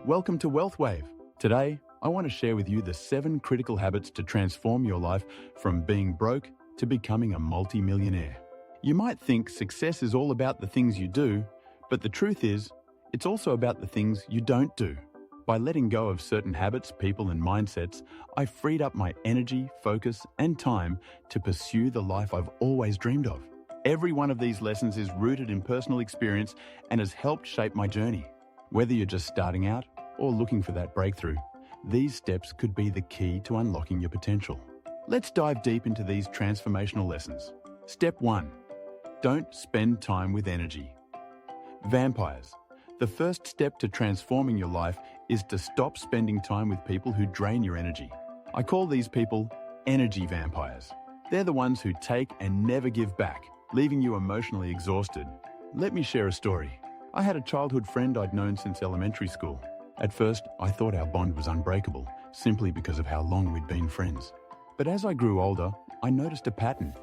Welcome to Wealth Wave. Today, I want to share with you the 7 critical habits to transform your life from being broke to becoming a multi-millionaire. You might think success is all about the things you do, but the truth is, it's also about the things you don't do. By letting go of certain habits, people, and mindsets, I freed up my energy, focus, and time to pursue the life I've always dreamed of. Every one of these lessons is rooted in personal experience and has helped shape my journey. Whether you're just starting out or looking for that breakthrough, these steps could be the key to unlocking your potential. Let's dive deep into these transformational lessons. Step 1. Don't spend time with energy. Vampires. The first step to transforming your life is to stop spending time with people who drain your energy. I call these people energy vampires. They're the ones who take and never give back, leaving you emotionally exhausted. Let me share a story. I had a childhood friend I'd known since elementary school. At first, I thought our bond was unbreakable, simply because of how long we'd been friends. But as I grew older, I noticed a pattern.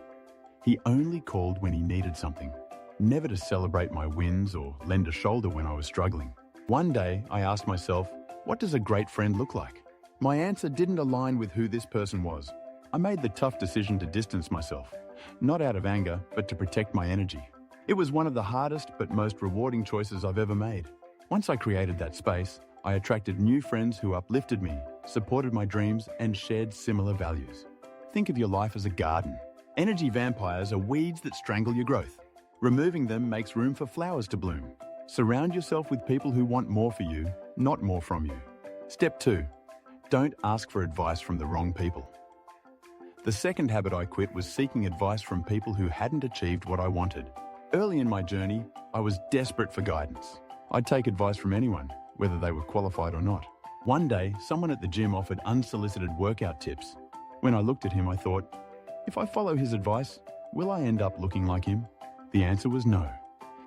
He only called when he needed something, never to celebrate my wins or lend a shoulder when I was struggling. One day, I asked myself, what does a great friend look like? My answer didn't align with who this person was. I made the tough decision to distance myself, not out of anger, but to protect my energy. It was one of the hardest but most rewarding choices I've ever made. Once I created that space, I attracted new friends who uplifted me, supported my dreams, and shared similar values. Think of your life as a garden. Energy vampires are weeds that strangle your growth. Removing them makes room for flowers to bloom. Surround yourself with people who want more for you, not more from you. Step 2. Don't ask for advice from the wrong people. The second habit I quit was seeking advice from people who hadn't achieved what I wanted. Early in my journey, I was desperate for guidance. I'd take advice from anyone, whether they were qualified or not. One day, someone at the gym offered unsolicited workout tips. When I looked at him, I thought, if I follow his advice, will I end up looking like him? The answer was no.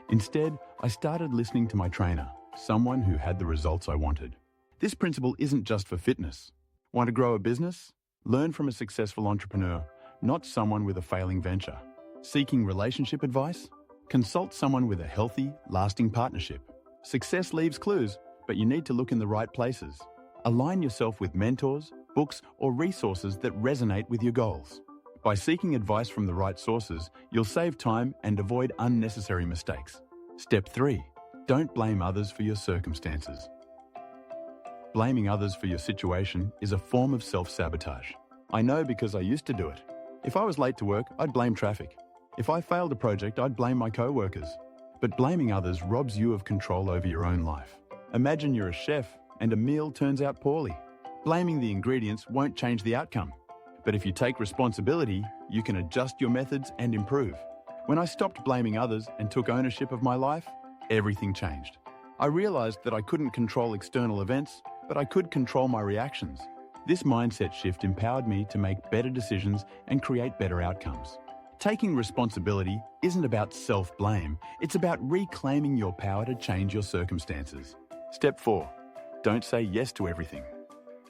Instead, I started listening to my trainer, someone who had the results I wanted. This principle isn't just for fitness. Want to grow a business? Learn from a successful entrepreneur, not someone with a failing venture. Seeking relationship advice? Consult someone with a healthy, lasting partnership. Success leaves clues, but you need to look in the right places. Align yourself with mentors, books, or resources that resonate with your goals. By seeking advice from the right sources, you'll save time and avoid unnecessary mistakes. Step 3. Don't blame others for your circumstances. Blaming others for your situation is a form of self-sabotage. I know because I used to do it. If I was late to work, I'd blame traffic. If I failed a project, I'd blame my co-workers. But blaming others robs you of control over your own life. Imagine you're a chef and a meal turns out poorly. Blaming the ingredients won't change the outcome. But if you take responsibility, you can adjust your methods and improve. When I stopped blaming others and took ownership of my life, everything changed. I realized that I couldn't control external events, but I could control my reactions. This mindset shift empowered me to make better decisions and create better outcomes. Taking responsibility isn't about self-blame, it's about reclaiming your power to change your circumstances. Step 4. Don't say yes to everything.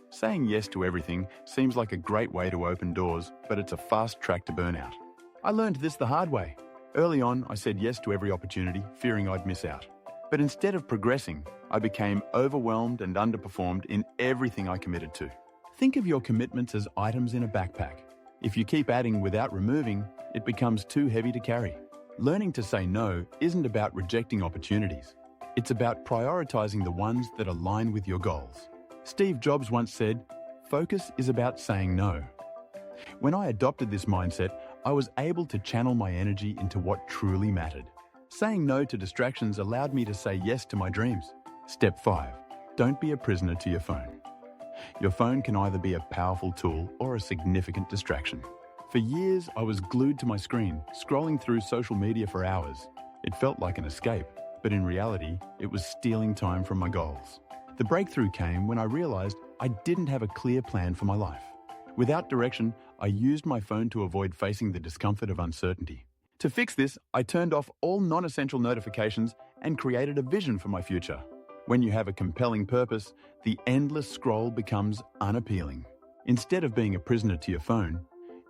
Saying yes to everything seems like a great way to open doors, but it's a fast track to burnout. I learned this the hard way. Early on, I said yes to every opportunity, fearing I'd miss out. But instead of progressing, I became overwhelmed and underperformed in everything I committed to. Think of your commitments as items in a backpack. If you keep adding without removing, it becomes too heavy to carry. Learning to say no isn't about rejecting opportunities. It's about prioritizing the ones that align with your goals. Steve Jobs once said, "Focus is about saying no." When I adopted this mindset, I was able to channel my energy into what truly mattered. Saying no to distractions allowed me to say yes to my dreams. Step 5. Don't be a prisoner to your phone. Your phone can either be a powerful tool or a significant distraction. For years, I was glued to my screen, scrolling through social media for hours. It felt like an escape, but in reality, it was stealing time from my goals. The breakthrough came when I realized I didn't have a clear plan for my life. Without direction, I used my phone to avoid facing the discomfort of uncertainty. To fix this, I turned off all non-essential notifications and created a vision for my future. When you have a compelling purpose, the endless scroll becomes unappealing. Instead of being a prisoner to your phone,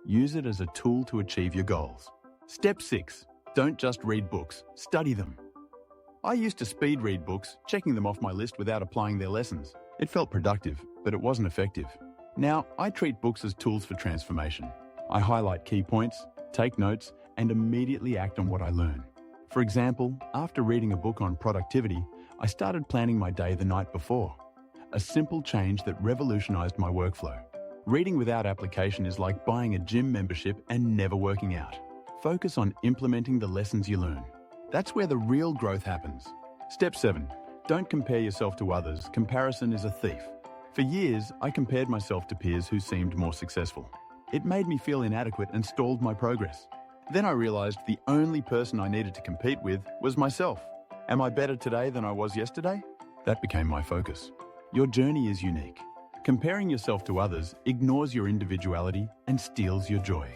use it as a tool to achieve your goals. Step 6. Don't just read books, study them. I used to speed read books, checking them off my list without applying their lessons. It felt productive, but it wasn't effective. Now, I treat books as tools for transformation. I highlight key points, take notes, and immediately act on what I learn. For example, after reading a book on productivity, I started planning my day the night before. A simple change that revolutionized my workflow. Reading without application is like buying a gym membership and never working out. Focus on implementing the lessons you learn. That's where the real growth happens. Step 7. Don't compare yourself to others. Comparison is a thief. For years, I compared myself to peers who seemed more successful. It made me feel inadequate and stalled my progress. Then I realized the only person I needed to compete with was myself. Am I better today than I was yesterday? That became my focus. Your journey is unique. Comparing yourself to others ignores your individuality and steals your joy.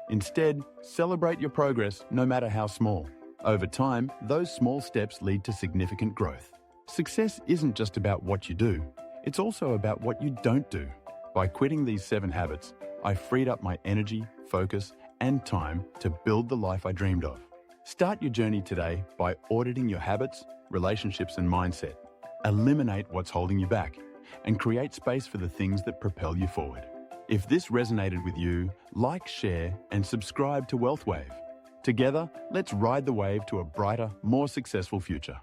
Instead, celebrate your progress no matter how small. Over time, those small steps lead to significant growth. Success isn't just about what you do, it's also about what you don't do. By quitting these 7 habits, I freed up my energy, focus, and time to build the life I dreamed of. Start your journey today by auditing your habits, relationships, and mindset. Eliminate what's holding you back and create space for the things that propel you forward. If this resonated with you, like, share, and subscribe to Wealth Wave. Together, let's ride the wave to a brighter, more successful future.